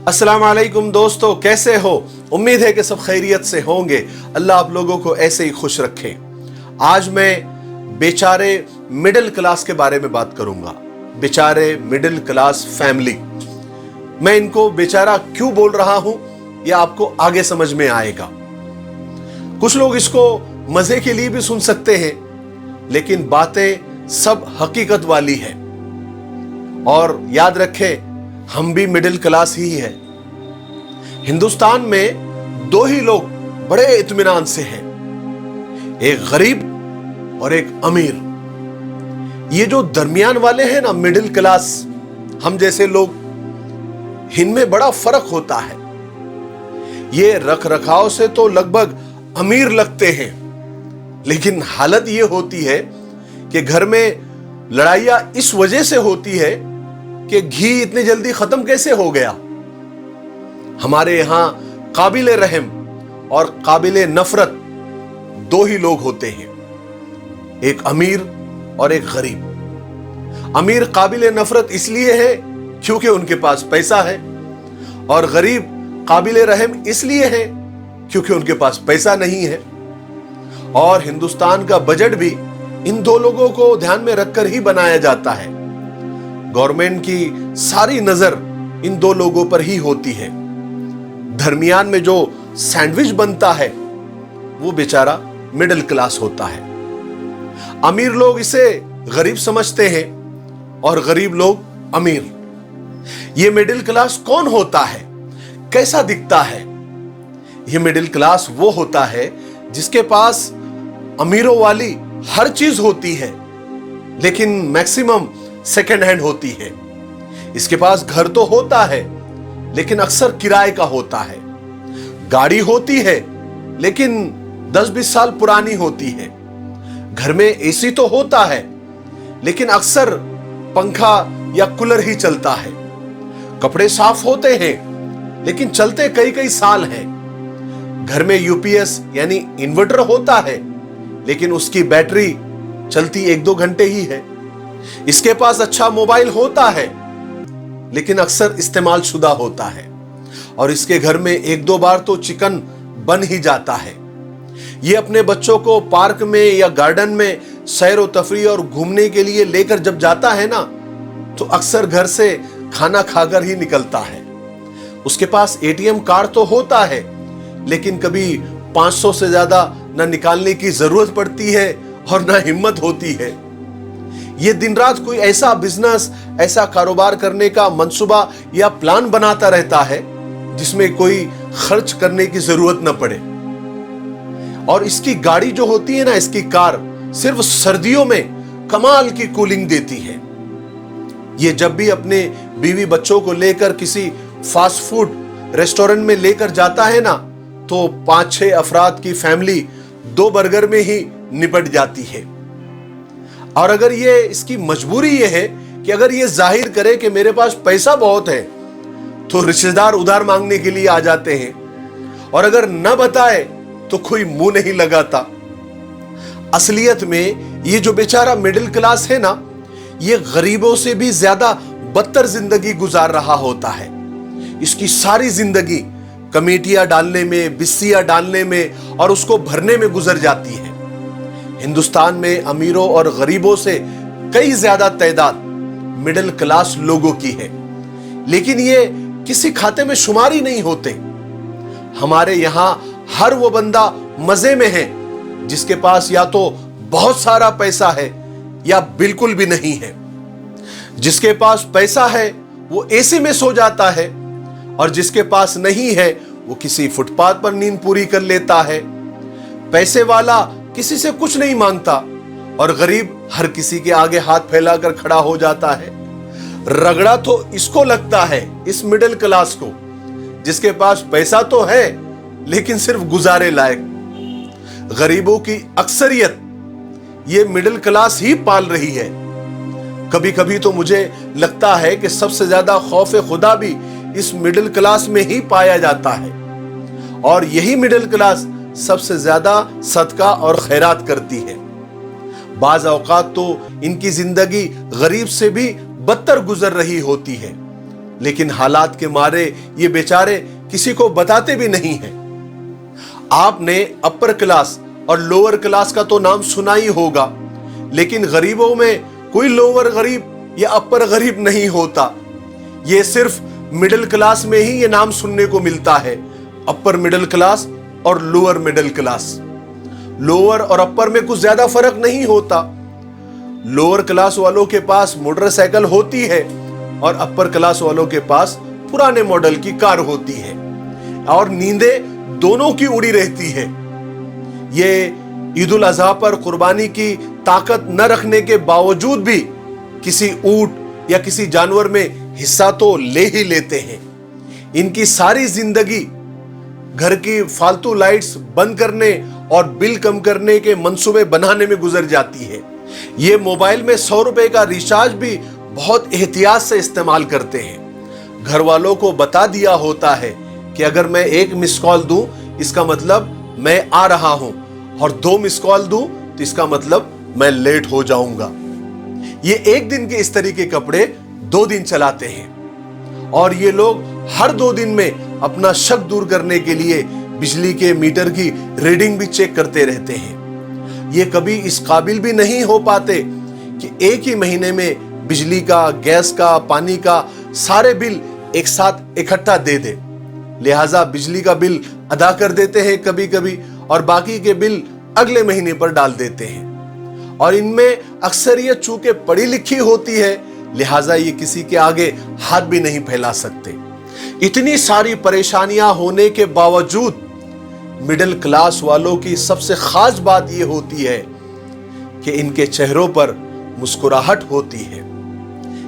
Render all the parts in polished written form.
अस्सलाम वालेकुम दोस्तों, कैसे हो? उम्मीद है कि सब खैरियत से होंगे। अल्लाह आप लोगों को ऐसे ही खुश रखे। आज मैं बेचारे मिडिल क्लास के बारे में बात करूंगा। बेचारे मिडिल क्लास फैमिली। मैं इनको बेचारा क्यों बोल रहा हूं यह आपको आगे समझ में आएगा। कुछ लोग इसको मजे के लिए भी सुन सकते हैं, लेकिन बातें सब हकीकत वाली है। और याद रखें, हम भी मिडिल क्लास ही है। हिंदुस्तान में दो ही लोग बड़े इत्मीनान से हैं, एक गरीब और एक अमीर। ये जो दरमियान वाले हैं ना, मिडिल क्लास, हम जैसे लोग, इनमें बड़ा फर्क होता है। ये रख रखाव से तो लगभग अमीर लगते हैं, लेकिन हालत ये होती है कि घर में लड़ाइयां इस वजह से होती है कि घी इतनी जल्दी खत्म कैसे हो गया। हमारे यहां काबिले रहम और काबिले नफरत दो ही लोग होते हैं, एक अमीर और एक गरीब। अमीर काबिले नफरत इसलिए है क्योंकि उनके पास पैसा है, और गरीब काबिले रहम इसलिए है क्योंकि उनके पास पैसा नहीं है। और हिंदुस्तान का बजट भी इन दो लोगों को ध्यान में रखकर ही बनाया जाता है। गवर्नमेंट की सारी नजर इन दो लोगों पर ही होती है। दरमियान में जो सैंडविच बनता है वो बेचारा मिडिल क्लास होता है। अमीर लोग इसे गरीब समझते हैं और गरीब लोग अमीर। ये मिडिल क्लास कौन होता है, कैसा दिखता है? ये मिडिल क्लास वो होता है जिसके पास अमीरों वाली हर चीज होती है, लेकिन मैक्सिमम सेकेंड हैंड होती है। इसके पास घर तो होता है, लेकिन अक्सर किराए का होता है। गाड़ी होती है, लेकिन 10-20 साल पुरानी होती है। घर में एसी तो होता है, लेकिन अक्सर पंखा या कूलर ही चलता है। कपड़े साफ होते हैं, लेकिन चलते कई कई साल हैं। घर में यूपीएस यानी इन्वर्टर होता है, लेकिन उसकी बैटरी चलती 1-2 घंटे ही है। इसके पास अच्छा मोबाइल होता है, लेकिन अक्सर इस्तेमाल शुदा होता है। और इसके घर में 1-2 बार तो चिकन बन ही जाता है। ये अपने बच्चों को पार्क में या गार्डन में सैर व तफरीह और घूमने के लिए लेकर जब जाता है ना, तो अक्सर घर से खाना खाकर ही निकलता है। उसके पास एटीएम कार्ड तो होता है, लेकिन कभी 500 से ज्यादा न निकालने की जरूरत पड़ती है और न हिम्मत होती है। ये दिन रात कोई ऐसा बिजनेस, ऐसा कारोबार करने का मंसूबा या प्लान बनाता रहता है जिसमें कोई खर्च करने की जरूरत न पड़े। और इसकी गाड़ी जो होती है ना, इसकी कार, सिर्फ सर्दियों में कमाल की कूलिंग देती है। ये जब भी अपने बीवी बच्चों को लेकर किसी फास्ट फूड रेस्टोरेंट में लेकर जाता है ना, तो 5-6 अफराद की फैमिली 2 बर्गर में ही निपट जाती है। और अगर ये इसकी मजबूरी ये है कि अगर ये जाहिर करे कि मेरे पास पैसा बहुत है, तो रिश्तेदार उधार मांगने के लिए आ जाते हैं, और अगर न बताए तो कोई मुंह नहीं लगाता। असलियत में ये जो बेचारा मिडिल क्लास है ना, ये गरीबों से भी ज्यादा बदतर जिंदगी गुजार रहा होता है। इसकी सारी जिंदगी कमेटियां डालने में, बिस्सियां डालने में और उसको भरने में गुजर जाती है। हिंदुस्तान में अमीरों और गरीबों से कई ज्यादा तादाद मिडिल क्लास लोगों की है, लेकिन ये किसी खाते में शुमार ही नहीं होते। हमारे यहां हर वो बंदा मजे में है जिसके पास या तो बहुत सारा पैसा है या बिल्कुल भी नहीं है। जिसके पास पैसा है वो एसी में सो जाता है, और जिसके पास नहीं है वो किसी फुटपाथ पर नींद पूरी कर लेता है। पैसे वाला किसी से कुछ नहीं मांगता, और गरीब हर किसी के आगे हाथ फैलाकर खड़ा हो जाता है। रगड़ा तो इसको लगता है, इस मिडिल क्लास को, जिसके पास पैसा तो है लेकिन सिर्फ गुजारे लायक। गरीबों की अक्सरियत ये मिडिल क्लास ही पाल रही है। कभी कभी तो मुझे लगता है कि सबसे ज्यादा खौफ खुदा भी इस मिडिल क्लास में ही पाया जाता है, और यही मिडिल क्लास सबसे ज्यादा सदका और खैरात करती है। बाज औकात तो इनकी जिंदगी गरीब से भी बदतर गुजर रही होती है। लेकिन हालात के मारे ये बेचारे किसी को बताते भी नहीं हैं। आपने अपर क्लास और लोअर क्लास का तो नाम सुना ही होगा, लेकिन गरीबों में कोई लोअर गरीब या अपर गरीब नहीं होता। ये सिर्फ मिडिल क्लास में ही ये नाम सुनने को मिलता है, अपर मिडिल क्लास और लोअर मिडिल क्लास। लोअर और अपर में कुछ ज्यादा फर्क नहीं होता। लोअर क्लास वालों के पास मोटरसाइकिल होती है और अपर क्लास वालों के पास पुराने मॉडल की कार होती है, और नींदें दोनों की उड़ी रहती है। ये ईद उल अजहा पर कुर्बानी की ताकत न रखने के बावजूद भी किसी ऊंट या किसी जानवर में हिस्सा तो ले ही लेते हैं। इनकी सारी जिंदगी घर की फालतू लाइट्स बंद करने और बिल कम करने के मंसूबे बनाने में गुजर जाती है। ये मोबाइल में 100 रुपए का रिचार्ज भी बहुत एहतियात से इस्तेमाल करते हैं। घर वालों को बता दिया होता है कि अगर मैं 1 मिस कॉल दूं इसका मतलब मैं आ रहा हूं, और 2 मिस कॉल दूं तो इसका मतलब मैं लेट हो जाऊंगा। ये एक दिन के इस्त्री के कपड़े 2 दिन चलाते हैं, और ये लोग हर 2 दिन में अपना शक दूर करने के लिए बिजली के मीटर की रीडिंग भी चेक करते रहते हैं। ये कभी इस काबिल भी नहीं हो पाते कि एक ही महीने में बिजली का, गैस का, पानी का सारे बिल एक साथ इकट्ठा दे दे। लिहाजा बिजली का बिल अदा कर देते हैं कभी कभी, और बाकी के बिल अगले महीने पर डाल देते हैं। और इनमें अक्सरियत चूंकि पढ़ी लिखी होती है, लिहाजा ये किसी के आगे हाथ भी नहीं फैला सकते। इतनी सारी परेशानियां होने के बावजूद मिडिल क्लास वालों की सबसे खास बात यह होती है कि इनके चेहरों पर मुस्कुराहट होती है।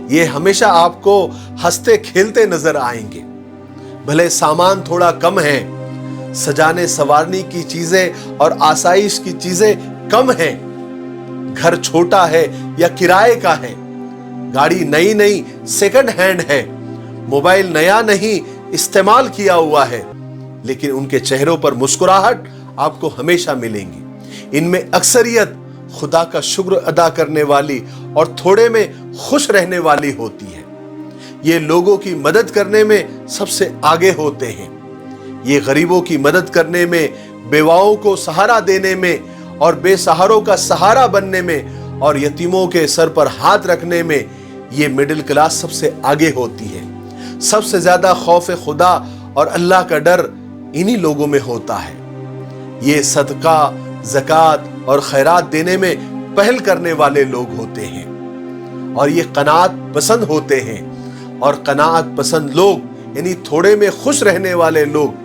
ये हमेशा आपको हंसते खेलते नजर आएंगे। भले सामान थोड़ा कम है, सजाने संवारने की चीजें और आसाइश की चीजें कम हैं, घर छोटा है या किराए का है, गाड़ी नई नई सेकंड हैंड है, मोबाइल नया नहीं इस्तेमाल किया हुआ है, लेकिन उनके चेहरों पर मुस्कुराहट आपको हमेशा मिलेंगी। इनमें अक्सरियत खुदा का शुक्र अदा करने वाली और थोड़े में खुश रहने वाली होती है। ये लोगों की मदद करने में सबसे आगे होते हैं। ये गरीबों की मदद करने में, बेवाओं को सहारा देने में और बेसहारों का सहारा बनने में और यतीमों के सर पर हाथ रखने में ये मिडिल क्लास सबसे आगे होती है। सबसे ज्यादा खौफ खुदा और अल्लाह का डर इन्हीं लोगों में होता है। ये सदका, ज़कात और खैरात देने में पहल करने वाले लोग होते हैं, और ये कनात पसंद होते हैं। और कनात पसंद लोग यानी थोड़े में खुश रहने वाले लोग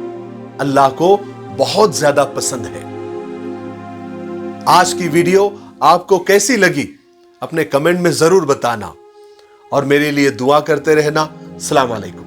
अल्लाह को बहुत ज्यादा पसंद है। आज की वीडियो आपको कैसी लगी अपने कमेंट में जरूर बताना, और मेरे लिए दुआ करते रहना। अस्सलाम वालेकुम।